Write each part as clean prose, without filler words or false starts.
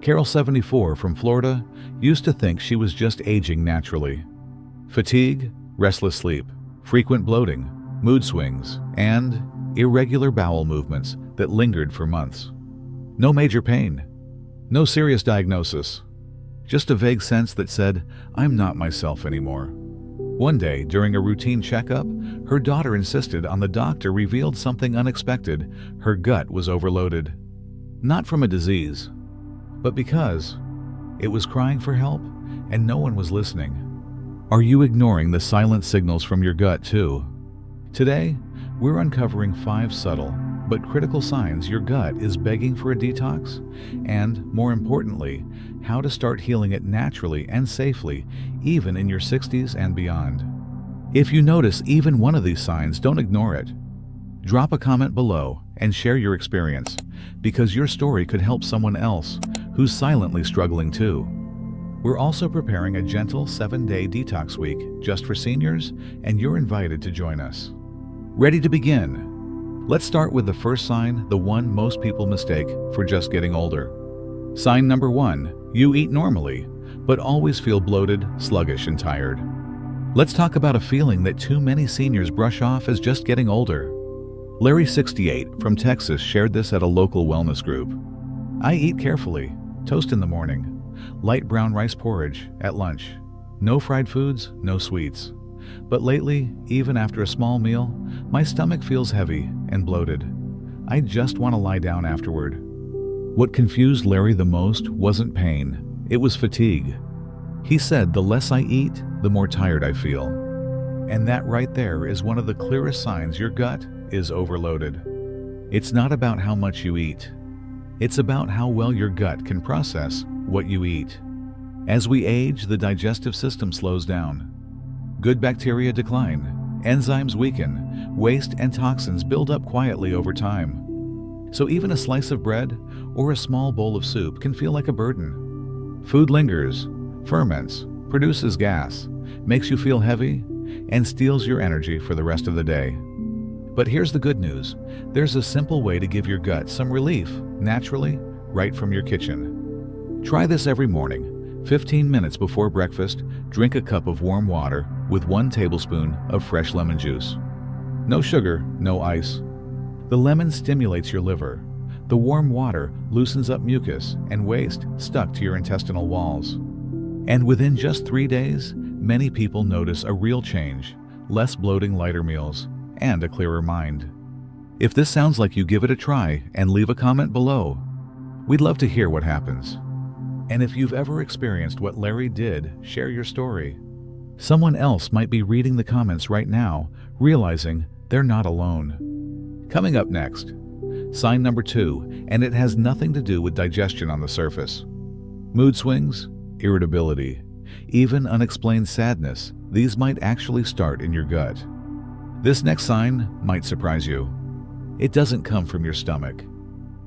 Carol, 74, from Florida, used to think she was just aging naturally. Fatigue, restless sleep, frequent bloating, mood swings, and irregular bowel movements that lingered for months. No major pain, no serious diagnosis, just a vague sense that said, "I'm not myself anymore." One day, during a routine checkup, her daughter insisted on the doctor revealed something unexpected: her gut was overloaded. Not from a disease, but because it was crying for help and no one was listening. Are you ignoring the silent signals from your gut too? Today, we're uncovering 5 subtle but critical signs your gut is begging for a detox, and, more importantly, how to start healing it naturally and safely, even in your 60s and beyond. If you notice even one of these signs, don't ignore it. Drop a comment below and share your experience, because your story could help someone else who's silently struggling too. We're also preparing a gentle 7-day detox week just for seniors, and you're invited to join us. Ready to begin? Let's start with the first sign, the one most people mistake for just getting older. Sign number 1, you eat normally, but always feel bloated, sluggish, and tired. Let's talk about a feeling that too many seniors brush off as just getting older. Larry, 68, from Texas, shared this at a local wellness group. "I eat carefully, toast in the morning, light brown rice porridge at lunch, no fried foods, no sweets. But lately, even after a small meal, my stomach feels heavy and bloated. I just want to lie down afterward." What confused Larry the most wasn't pain, it was fatigue. He said, "The less I eat, the more tired I feel." And that right there is one of the clearest signs your gut is overloaded. It's not about how much you eat. It's about how well your gut can process what you eat. As we age, the digestive system slows down. Good bacteria decline, enzymes weaken, waste and toxins build up quietly over time. So even a slice of bread or a small bowl of soup can feel like a burden. Food lingers, ferments, produces gas, makes you feel heavy, and steals your energy for the rest of the day. But here's the good news. There's a simple way to give your gut some relief, naturally, right from your kitchen. Try this every morning. 15 minutes before breakfast, drink a cup of warm water with 1 tablespoon of fresh lemon juice. No sugar, no ice. The lemon stimulates your liver. The warm water loosens up mucus and waste stuck to your intestinal walls. And within just 3 days, many people notice a real change: less bloating, lighter meals, and a clearer mind. If this sounds like you, give it a try and leave a comment below. We'd love to hear what happens. And if you've ever experienced what Larry did, share your story. Someone else might be reading the comments right now, realizing they're not alone. Coming up next, sign number 2, and it has nothing to do with digestion on the surface. Mood swings, irritability, even unexplained sadness, these might actually start in your gut. This next sign might surprise you. It doesn't come from your stomach.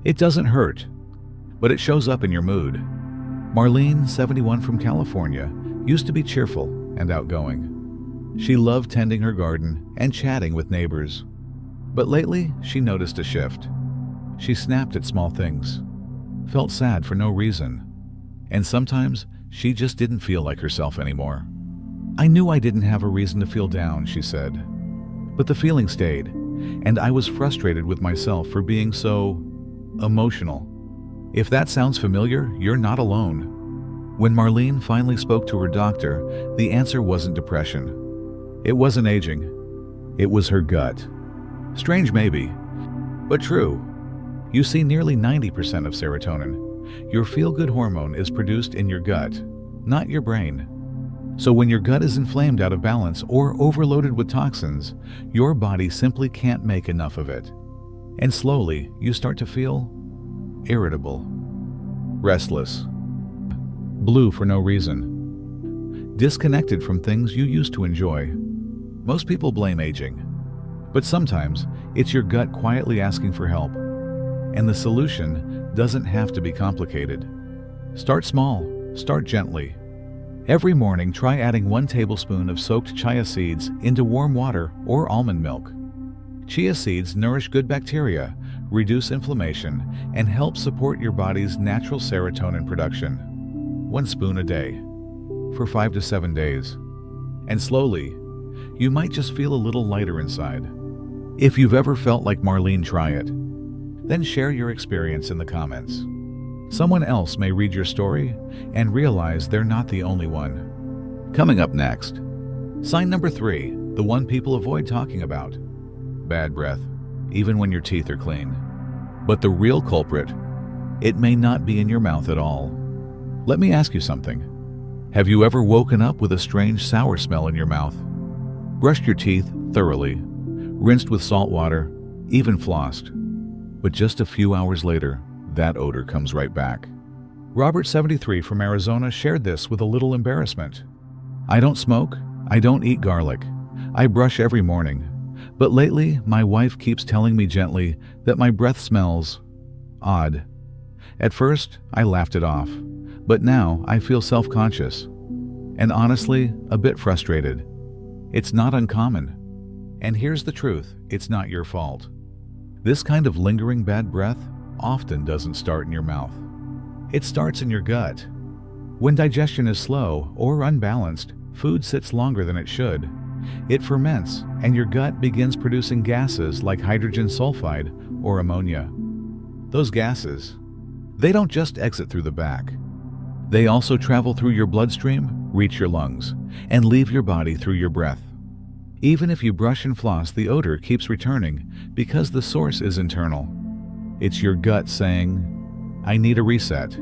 It doesn't hurt, but it shows up in your mood. Marlene, 71, from California, used to be cheerful and outgoing. She loved tending her garden and chatting with neighbors. But lately, she noticed a shift. She snapped at small things, felt sad for no reason, and sometimes she just didn't feel like herself anymore. "I knew I didn't have a reason to feel down," she said. But the feeling stayed, and I was frustrated with myself for being so emotional. If that sounds familiar, you're not alone. When Marlene finally spoke to her doctor, the answer wasn't depression. It wasn't aging. It was her gut. Strange maybe, but true. You see, nearly 90% of serotonin, your feel-good hormone, is produced in your gut, not your brain. So when your gut is inflamed, out of balance, or overloaded with toxins, your body simply can't make enough of it. And slowly, you start to feel irritable, restless, blue for no reason, disconnected from things you used to enjoy. Most people blame aging, but sometimes it's your gut quietly asking for help. And the solution doesn't have to be complicated. Start small, start gently. Every morning, try adding 1 tablespoon of soaked chia seeds into warm water or almond milk. Chia seeds nourish good bacteria, reduce inflammation, and help support your body's natural serotonin production. 1 spoon a day for 5 to 7 days. And slowly, you might just feel a little lighter inside. If you've ever felt like Marlene, try it. Then share your experience in the comments. Someone else may read your story and realize they're not the only one. Coming up next, sign number 3, the one people avoid talking about. Bad breath, even when your teeth are clean. But the real culprit, it may not be in your mouth at all. Let me ask you something. Have you ever woken up with a strange sour smell in your mouth? Brushed your teeth thoroughly, rinsed with salt water, even flossed. But just a few hours later, that odor comes right back. Robert, 73, from Arizona, shared this with a little embarrassment. I don't smoke, I don't eat garlic, I brush every morning. But lately, my wife keeps telling me gently that my breath smells odd. At first, I laughed it off, but now I feel self-conscious. And honestly, a bit frustrated. It's not uncommon. And here's the truth, it's not your fault. This kind of lingering bad breath often doesn't start in your mouth. It starts in your gut. When digestion is slow or unbalanced, food sits longer than it should. It ferments, and your gut begins producing gases like hydrogen sulfide or ammonia. Those gases, they don't just exit through the back. They also travel through your bloodstream, reach your lungs, and leave your body through your breath. Even if you brush and floss, the odor keeps returning because the source is internal. It's your gut saying, I need a reset.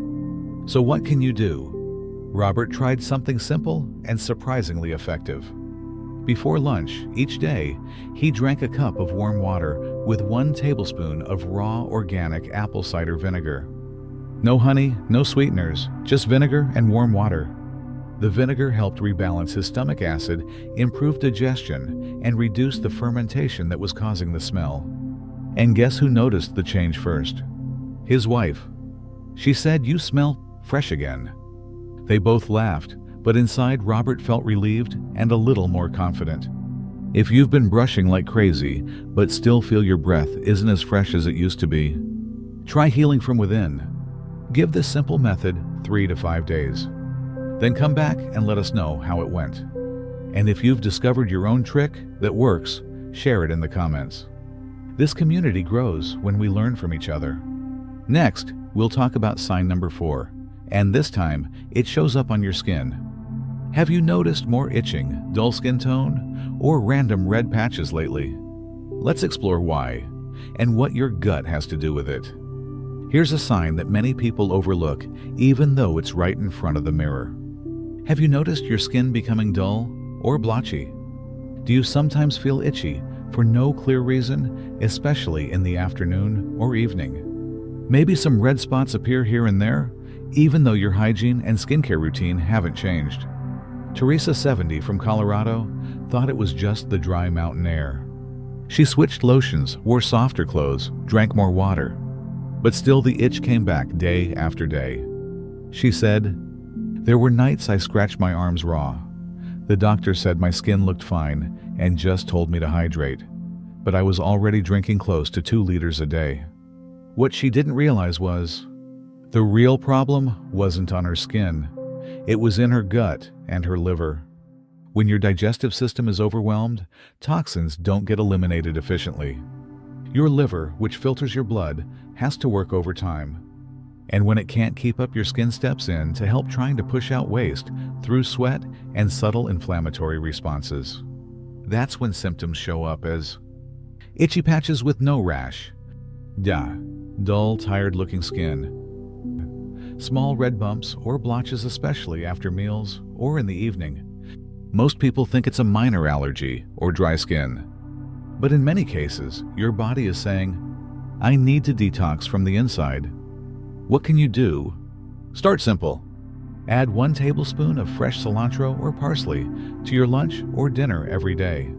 So what can you do? Robert tried something simple and surprisingly effective. Before lunch, each day, he drank a cup of warm water with 1 tablespoon of raw organic apple cider vinegar. No honey, no sweeteners, just vinegar and warm water. The vinegar helped rebalance his stomach acid, improve digestion, and reduce the fermentation that was causing the smell. And guess who noticed the change first? His wife. She said, "You smell fresh again." They both laughed, but inside Robert felt relieved and a little more confident. If you've been brushing like crazy, but still feel your breath isn't as fresh as it used to be, try healing from within. Give this simple method 3 to 5 days. Then come back and let us know how it went. And if you've discovered your own trick that works, share it in the comments. This community grows when we learn from each other. Next, we'll talk about sign number 4, and this time it shows up on your skin. Have you noticed more itching, dull skin tone, or random red patches lately? Let's explore why and what your gut has to do with it. Here's a sign that many people overlook, even though it's right in front of the mirror. Have you noticed your skin becoming dull or blotchy? Do you sometimes feel itchy for no clear reason, especially in the afternoon or evening? Maybe some red spots appear here and there, even though your hygiene and skincare routine haven't changed. Teresa, 70, from Colorado, thought it was just the dry mountain air. She switched lotions, wore softer clothes, drank more water. But still the itch came back day after day. She said, "There were nights I scratched my arms raw. The doctor said my skin looked fine and just told me to hydrate, but I was already drinking close to 2 liters a day." What she didn't realize was, the real problem wasn't on her skin. It was in her gut and her liver. When your digestive system is overwhelmed, toxins don't get eliminated efficiently. Your liver, which filters your blood, has to work overtime. And when it can't keep up, your skin steps in to help, trying to push out waste through sweat and subtle inflammatory responses. That's when symptoms show up as itchy patches with no rash, dull, tired-looking skin, small red bumps or blotches, especially after meals or in the evening. Most people think it's a minor allergy or dry skin. But in many cases, your body is saying, I need to detox from the inside. What can you do? Start simple. Add 1 tablespoon of fresh cilantro or parsley to your lunch or dinner every day.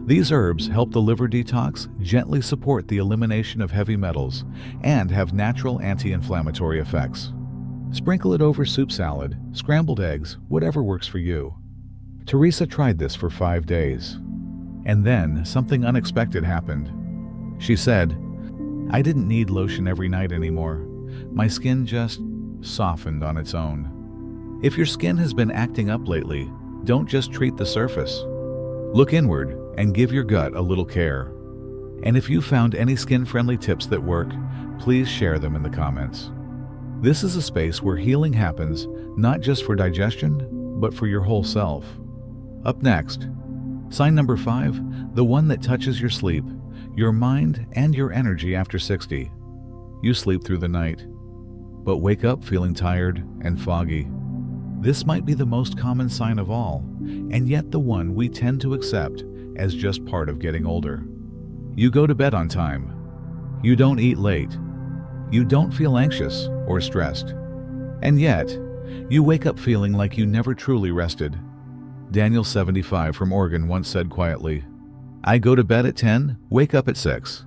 These herbs help the liver detox, gently support the elimination of heavy metals, and have natural anti-inflammatory effects. Sprinkle it over soup salad, scrambled eggs, whatever works for you. Teresa tried this for 5 days. And then something unexpected happened. She said, I didn't need lotion every night anymore. My skin just softened on its own. If your skin has been acting up lately, don't just treat the surface. Look inward and give your gut a little care. And if you found any skin-friendly tips that work, please share them in the comments. This is a space where healing happens, not just for digestion, but for your whole self. Up next, sign number 5, the one that touches your sleep, your mind, and your energy after 60. You sleep through the night, but wake up feeling tired and foggy. This might be the most common sign of all, and yet the one we tend to accept as just part of getting older. You go to bed on time. You don't eat late. You don't feel anxious or stressed. And yet, you wake up feeling like you never truly rested. Daniel, 75, from Oregon, once said quietly, "I go to bed at 10, wake up at 6.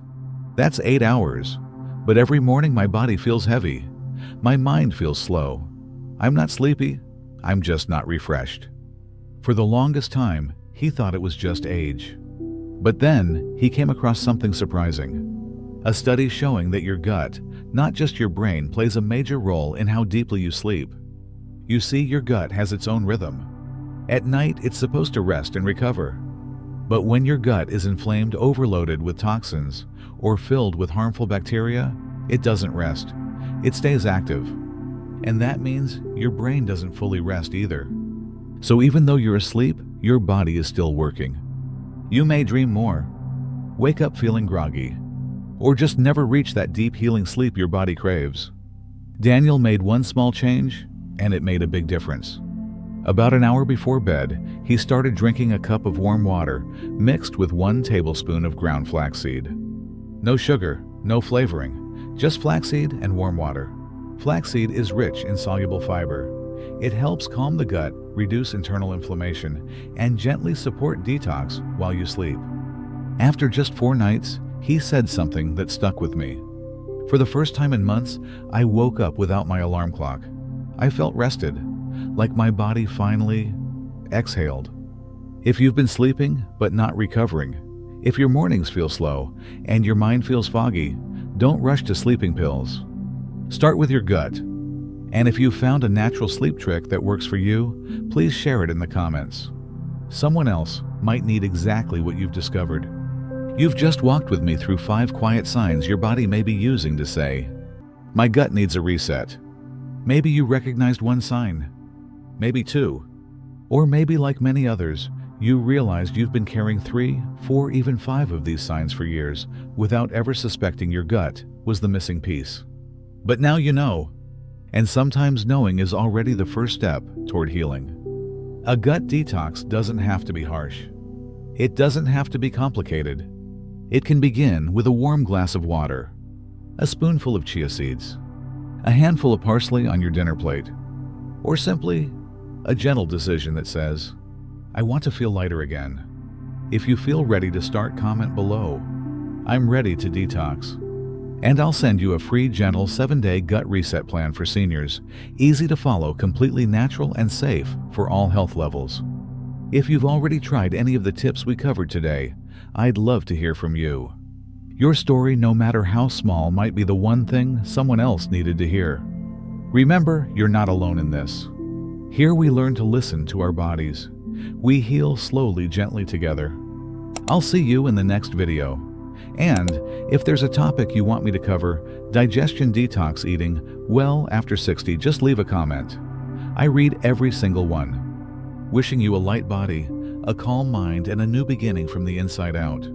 That's 8 hours. But every morning my body feels heavy. My mind feels slow. I'm not sleepy. I'm just not refreshed." For the longest time, he thought it was just age. But then he came across something surprising. A study showing that your gut, not just your brain, plays a major role in how deeply you sleep. You see, your gut has its own rhythm. At night, it's supposed to rest and recover. But when your gut is inflamed, overloaded with toxins, or filled with harmful bacteria, it doesn't rest. It stays active. And that means your brain doesn't fully rest either. So even though you're asleep, your body is still working. You may dream more, wake up feeling groggy, or just never reach that deep healing sleep your body craves. Daniel made one small change, and it made a big difference. About an hour before bed, he started drinking a cup of warm water mixed with 1 tablespoon of ground flaxseed. No sugar, no flavoring, just flaxseed and warm water. Flaxseed is rich in soluble fiber. It helps calm the gut, reduce internal inflammation, and gently support detox while you sleep. After just 4 nights, he said something that stuck with me. For the first time in months, I woke up without my alarm clock. I felt rested, like my body finally exhaled. If you've been sleeping but not recovering, if your mornings feel slow and your mind feels foggy, don't rush to sleeping pills. Start with your gut. And if you've found a natural sleep trick that works for you, please share it in the comments. Someone else might need exactly what you've discovered. You've just walked with me through 5 quiet signs your body may be using to say, "My gut needs a reset." Maybe you recognized 1 sign, maybe 2, or maybe, like many others, you realized you've been carrying 3, 4, even 5 of these signs for years without ever suspecting your gut was the missing piece. But now you know. And sometimes knowing is already the first step toward healing. A gut detox doesn't have to be harsh. It doesn't have to be complicated. It can begin with a warm glass of water, a spoonful of chia seeds, a handful of parsley on your dinner plate, or simply a gentle decision that says, "I want to feel lighter again." If you feel ready to start, comment below, "I'm ready to detox." And I'll send you a free, gentle 7-day gut reset plan for seniors, easy to follow, completely natural and safe for all health levels. If you've already tried any of the tips we covered today, I'd love to hear from you. Your story, no matter how small, might be the one thing someone else needed to hear. Remember, you're not alone in this. Here we learn to listen to our bodies. We heal slowly, gently together. I'll see you in the next video. And if there's a topic you want me to cover, digestion, detox, eating well after 60, just leave a comment. I read every single one. Wishing you a light body, a calm mind, and a new beginning from the inside out.